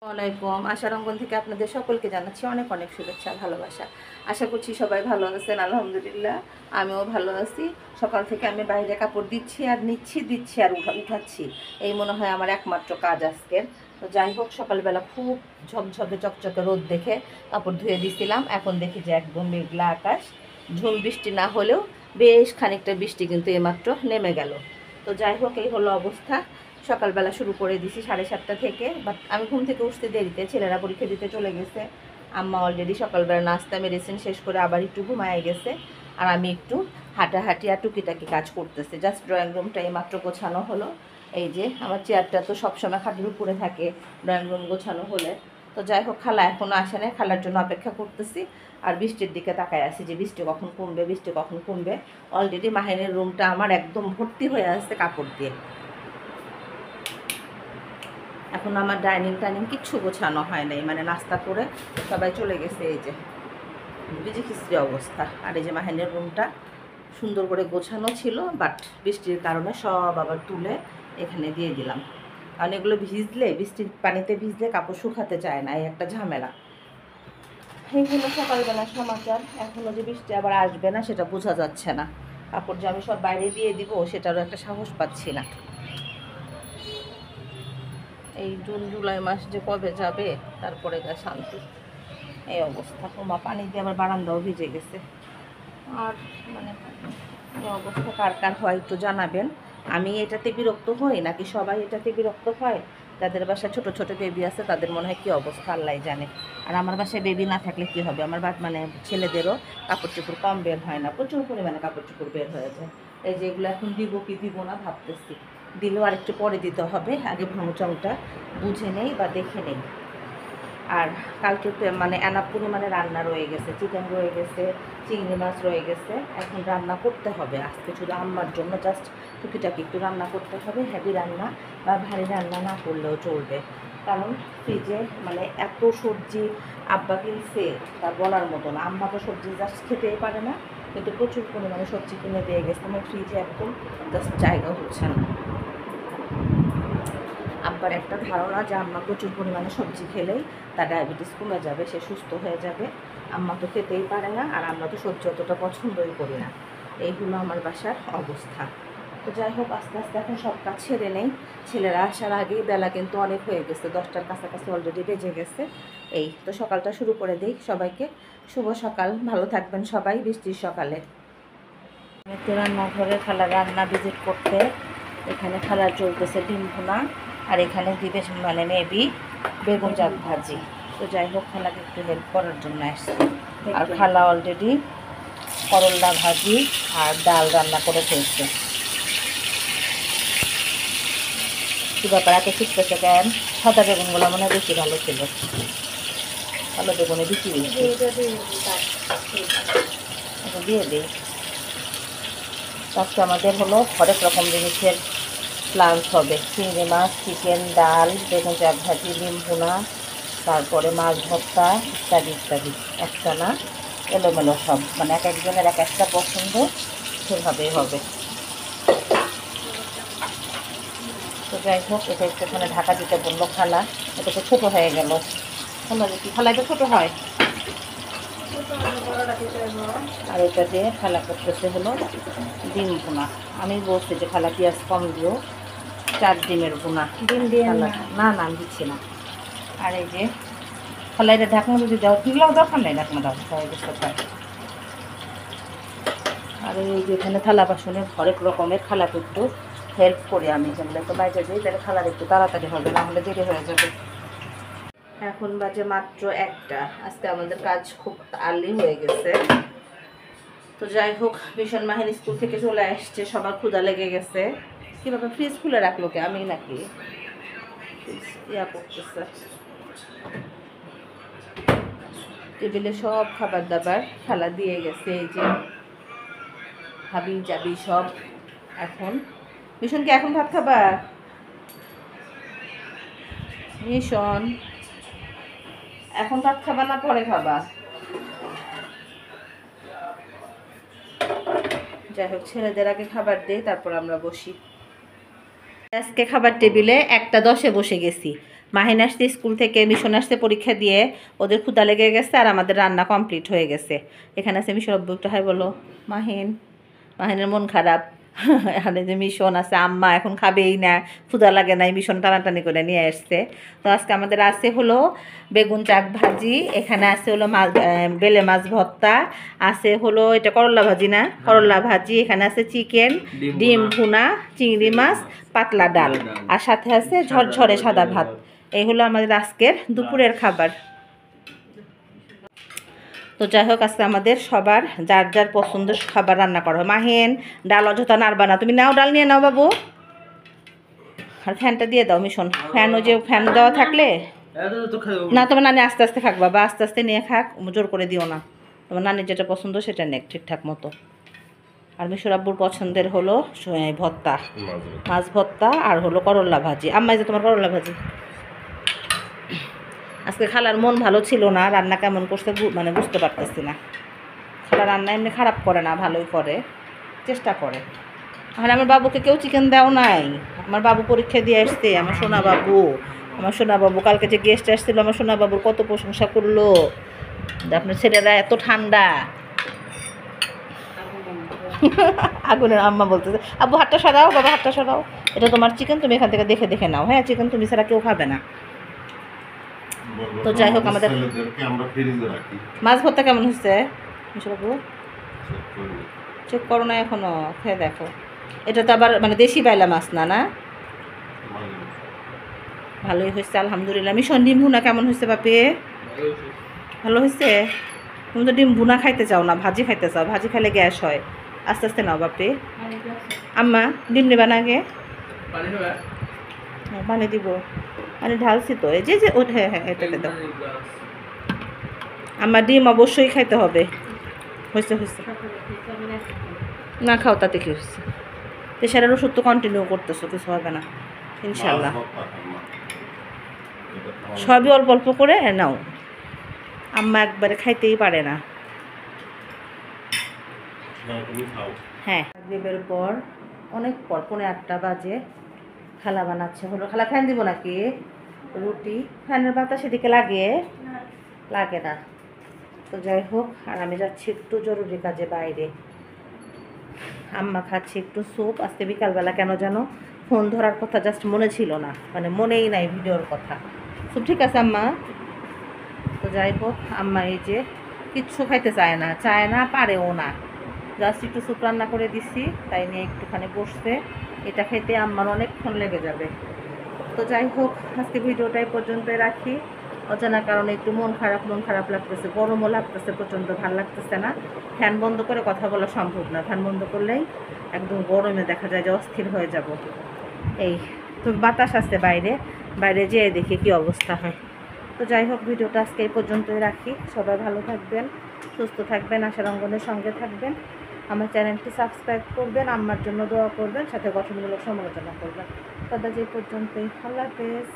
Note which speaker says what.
Speaker 1: ওয়ালাইকুম আশার অঙ্গন থেকে আপনাদের সকলকে জানাচ্ছি অনেক অনেক শুভেচ্ছা ভালোবাসা। আশা করছি সবাই ভালো আছেন। আলহামদুলিল্লাহ আমিও ভালো আছি। সকাল থেকে আমি বাইরে কাপড় দিচ্ছি আর দিচ্ছি আর উঠাচ্ছি, এই মনে হয় আমার একমাত্র কাজ আজকের। তো যাই হোক, সকালবেলা খুব ঝকঝকে চকচকে রোদ দেখে কাপড় ধুয়ে দিয়েছিলাম। এখন দেখি যে একদম মেঘলা আকাশ, ঝুম বৃষ্টি না হলেও বেশ খানিকটা বৃষ্টি কিন্তু এইমাত্র নেমে গেল। তো যাই হোক, এই হলো অবস্থা। সকালবেলা শুরু করে দিছি 7:30 থেকে, বাট আমি ঘুম থেকে উঠতে দেরিতে, ছেলেরা পরীক্ষা দিতে চলে গেছে। আম্মা অলরেডি সকালবেলা নাস্তা মেডিসিন শেষ করে আবার একটু ঘুমায় গেছে। আর আমি একটু হাঁটাহাঁটি আর টুকিটাকি কাজ করতেছি। জাস্ট ড্রয়িং রুমটা এইমাত্র গোছানো হলো। এই যে আমার চেয়ারটা তো সবসময় খাটের উপরে থাকে ড্রয়িং রুম গোছানো হলে। তো যাই হোক, খালা এখনও আসে নাই, খালার জন্য অপেক্ষা করতেছি। আর বৃষ্টির দিকে তাকায় আছি যে বৃষ্টি কখন কমবে, বৃষ্টি কখন কমবে। অলরেডি মাহিনের রুমটা আমার একদম ভর্তি হয়ে আসছে কাপড় দিয়ে। এখন আমার ডাইনিং কিচ্ছু গোছানো হয় নাই, মানে নাস্তা করে সবাই চলে গেছে। এই যে বিজি খিস্ত্রি অবস্থা। আর এই যে মাহিনের রুমটা সুন্দর করে গোছানো ছিল, বাট বৃষ্টির কারণে সব আবার তুলে এখানে দিয়ে দিলাম। কারণ এগুলো ভিজলে, বৃষ্টির পানিতে ভিজলে কাপড় শুকাতে চায় না, এই একটা ঝামেলা। এইগুলো সকালবেলার সমাচার। এখনও যে বৃষ্টি আবার আসবে না সেটা বোঝা যাচ্ছে না। কাপড় যে আমি সব বাইরে দিয়ে দিব সেটারও একটা সাহস পাচ্ছি না। এই জুন জুলাই মাস যে কবে যাবে তারপরে যা শান্তি। এই অবস্থা, ওমা পানি দিয়ে আবার বারান্দাও ভিজে গেছে। আর মানে এই অবস্থা কার কার হয় একটু জানাবেন। আমি এটাতে বিরক্ত হই নাকি সবাই এটাতে বিরক্ত হয়? যাদের বাসায় ছোট ছোট বেবি আছে তাদের মনে হয় কী অবস্থা আল্লাহ জানে। আর আমার বাসায় বেবি না থাকলে কী হবে, আমার মানে ছেলেদেরও কাপড় চোপড় কম বের হয় না, প্রচুর পরিমাণে কাপড় চোপড় বের হয়ে যায়। এই যে এগুলো এখন দিব কি দিব না ভাবতেছি। দিলেও আরেকটু পরে দিতে হবে, আগে ভাঙচংটা বুঝে নেই বা দেখে নেই। আর কালকে মানে এনাফ পরিমাণে রান্না রয়ে গেছে, চিকেন রয়ে গেছে, চিংড়ি মাছ রয়ে গেছে। এখন রান্না করতে হবে আজকে, শুধু আম্মার জন্য জাস্ট টুকিটাকি একটু রান্না করতে হবে। হেভি রান্না বা ভারী রান্না না করলেও চলবে, কারণ ফ্রিজে মানে এত সবজি আব্বা কিনছে তা বলার মতো না। আম্মা তো সবজি জাস্ট খেতেই পারে না, কিন্তু প্রচুর পরিমাণে সবজি কিনে দিয়ে গেছে। আমার ফ্রিজে একদম জাস্ট জায়গা হচ্ছে না। আব্বার একটা ধারণা যে আম্মা প্রচুর পরিমাণে সবজি খেলেই তার ডায়াবেটিস কমে যাবে, সে সুস্থ হয়ে যাবে। আম্মা তো খেতেই পারে না, আর আমরা তো সবজি অতটা পছন্দই করি না। এইগুলো আমার বাসার অবস্থা। তো যাই হোক, আস্তে আস্তে এখন সব কাজ ছেড়ে নেই। ছেলেরা আসার আগেই বেলা কিন্তু অনেক হয়ে গেছে, 10টার কাছাকাছি অলরেডি বেজে গেছে। এই তো সকালটা শুরু করে দিই। সবাইকে শুভ সকাল, ভালো থাকবেন সবাই বৃষ্টির সকালে। একটু রান্নাঘরে খালার রান্না ভিজিট করতে। এখানে খালার চলতেছে ডিম ভুনা, আর এখানে দিবে মানে মেবি বেগুন চাক ভাজি। তো যাই হোক, খালাকে একটু হেল্প করার জন্য আসছি। আর খালা অলরেডি করল্লা ভাজি আর ডাল রান্না করে ফেলছে। কী ব্যাপার এত শিখতেছে কেন? সাদা বেগুনগুলো মনে হয় বেশি ভালো ছিল, ভালো বেগুনে বেশি বেশি দিয়ে দিই। আজকে আমাদের হলো হরেক রকম জিনিসের লাঞ্চ হবে। চিংড়ি মাছ, চিকেন, ডাল, বেগুন চাক ভাজি, ডিম ভুনা, তারপরে মাছ ভর্তা ইত্যাদি ইত্যাদি। একটা না, এলোমেলো সব, মানে এক একজনের এক একটা পছন্দ, সেভাবেই হবে। তো যাই হোক, এটা একটুখানে ঢাকা দিতে বললো খালা, এটা তো ছোটো হয়ে গেল। খালা দেখি, খালা এটা ছোটো হয়। আর এটা দিয়ে খালা করতেছে হলো ডিম ভুনা। আমি বলছি যে খালা পেঁয়াজ কম দিও, 4 ডিমের ভুনা। ডিম দিয়ে না না আমি দিচ্ছি না। আর এই যে খালা এটা ঢাকনা যদি দাও, দিলেও দরকার নেই, ঢাকনা দাও হয়ে গেছে। আর এই যে এখানে থালা বাসনে হরেক রকমের খালাকে একটু হেল্প করি আমি, যেগুলো একটু বাইরে যাই তাহলে খালার একটু তাড়াতাড়ি হবে, না হলে দেরি হয়ে যাবে। এখন বাজে মাত্র 1টা। আজকে আমাদের কাজ খুব আর্লি হয়ে গেছে। তো যাই হোক, ভীষণ মাহিন স্কুল থেকে চলে আসছে, সবার ক্ষুধা লেগে গেছে। কীভাবে ফ্রিজ খুলে রাখলো কে, আমি নাকি ইয়া করতেছে। টেবিলে সব খাবার দাবার খালা দিয়ে গেছে, এই যে হাবি যাবি সব। এখন মিশন কি এখন ভাত খাবা? মিশন এখন ভাত খাবা না পরে খাবা? যাই হোক, ছেলেদের আগে খাবার দেই, তারপর আমরা বসি। আজকে খাবার টেবিলে 1টা 10-এ বসে গেছি, মাহিন আসছে স্কুল থেকে, মিশন আসছে পরীক্ষা দিয়ে, ওদের ক্ষুধা লেগে গেছে আর আমাদের রান্না কমপ্লিট হয়ে গেছে। এখানে আছে মিশন আব্বু, একটু হাই বলো। মাহিনের মন খারাপ। এখানে যে মিশন আছে, আম্মা এখন খাবেই না, ক্ষুধা লাগে নাই, মিশন টানাটানি করে নিয়ে আসছে। তো আজকে আমাদের আছে হলো বেগুন চাক ভাজি, এখানে আছে হলো মাছ, বেলে মাছ ভর্তা, আছে হলো এটা করলা ভাজি না, করলা ভাজি, এখানে আছে চিকেন, ডিম ভুনা, চিংড়ি মাছ, পাতলা ডাল, আর সাথে আছে ঝরঝরে সাদা ভাত। এই হলো আমাদের আজকের দুপুরের খাবার। তো যাই হোক, আজকে আমাদের সবার যার যার পছন্দের খাবার রান্না করা হয়। মাহিন ডাল অযথা নাড়বা না, তুমি নাও, ডাল নিয়ে নাও বাবু। আর ফ্যানটা দিয়ে দাও মিশন, ফ্যান ওই যে ফ্যান দেওয়া থাকলে না, তোমার নানি আস্তে আস্তে খাক বাবা, আস্তে আস্তে নিয়ে খাক, জোর করে দিও না। তোমার নানির যেটা পছন্দ সেটা নেক ঠিকঠাক মতো। আর মিশর আব্বুর পছন্দের হলো ভর্তা, মাছ ভর্তা, আর হলো করলা ভাজি। আম্মাই যে তোমার করলা ভাজি। আজকে খালার মন ভালো ছিল না, রান্না কেমন করছে মানে বুঝতে পারতেছি না। খালা রান্না এমনি খারাপ করে না, ভালোই করে, চেষ্টা করে। আর আমার বাবুকে কেউ চিকেন দেও নাই, আমার বাবু পরীক্ষা দিয়ে আসছে, আমার সোনা বাবু কালকে যে গেস্ট আসছিল, আমার সোনা বাবুর কত প্রশংসা করলো, আপনার ছেলেরা এত ঠান্ডা। আগুনের আম্মা বলতেছে, আব্বু হাতটা সরাও, বাবা হাতটা সরাও, এটা তোমার চিকেন, তুমি এখান থেকে দেখে দেখে নাও। হ্যাঁ, চিকেন তুমি ছাড়া কেউ খাবে না। তো যাই হোক, আমাদের মাছ ভর্তা কেমন হচ্ছে বাবু? চেক করো না এখনো, খেয়ে দেখো। এটা তো আবার মানে দেশি বাইলা মাছ না, না ভালোই হয়েছে আলহামদুলিল্লাহ। মিশন ডিম ভুনা কেমন হয়েছে বাপি? ভালো হয়েছে। তুমি তো ডিম ভুনা খাইতে চাও না, ভাজি খাইতে চাও, ভাজি খেলে গ্যাস হয়। আস্তে আস্তে নাও বাপি। আম্মা ডিম নেবা না আগে? পানি দিব, মানে ঢালছি তো, এই যে যে ও, হ্যাঁ হ্যাঁ এটাকে দাও। আমার ডিম অবশ্যই খাইতে হবে। হয়েছে না, খাও, তাতে কি হচ্ছে? প্রেশারের ওষুধ তো কন্টিনিউ করতেছো, কিছু হবে না ইনশাল্লাহ। সবই অল্প অল্প করে নাও, আম্মা একবারে খাইতেই পারে না। হ্যাঁ, গ্রেবের পর অনেক পর 8:30 বাজে, খালা বানাচ্ছে হলো। খালা ফ্যান দিব নাকি? রুটি, ফ্যানের বাতাস এদিকে লাগে না। তো যাই হোক, আর আমি যাচ্ছি একটু জরুরি কাজে বাইরে। আম্মা খাচ্ছে একটু স্যুপ। আজকে বিকালবেলা কেন যেন ফোন ধরার কথা জাস্ট মনে ছিল না, মানে মনেই নাই ভিডিওর কথা। স্যুপ ঠিক আছে আম্মা? তো যাই হোক, আম্মা এই যে কিচ্ছু খাইতে চায় না, পারেও না। জাস্ট একটু স্যুপ রান্না করে দিছি, তাই নিয়ে একটুখানি বসছে। এটা খেতে আম্মার অনেকক্ষণ লেগে যাবে। তো যাই হোক, আজকে ভিডিওটা এই পর্যন্ত রাখি। অজানা কারণে একটু মন খারাপ লাগতেছে, গরমও লাগতেছে প্রচণ্ড, ভালো লাগতেছে না। ফ্যান বন্ধ করে কথা বলা সম্ভব না, ফ্যান বন্ধ করলেই একদম গরমে দেখা যায় যে অস্থির হয়ে যাব। এই তো বাতাস আছে বাইরে যেয়ে দেখি কি অবস্থা হয়। তো যাই হোক, ভিডিওটা আজকে এই পর্যন্তই রাখি। সবাই ভালো থাকবেন, সুস্থ থাকবেন, আশার অঙ্গনের সঙ্গে থাকবেন। আমার চ্যানেলটি সাবস্ক্রাইব করবেন, আম্মার জন্য দোয়া করবেন, সাথে গঠনমূলক সমালোচনা করবেন। তবে যে পর্যন্তই, আল্লাহ হাফেজ।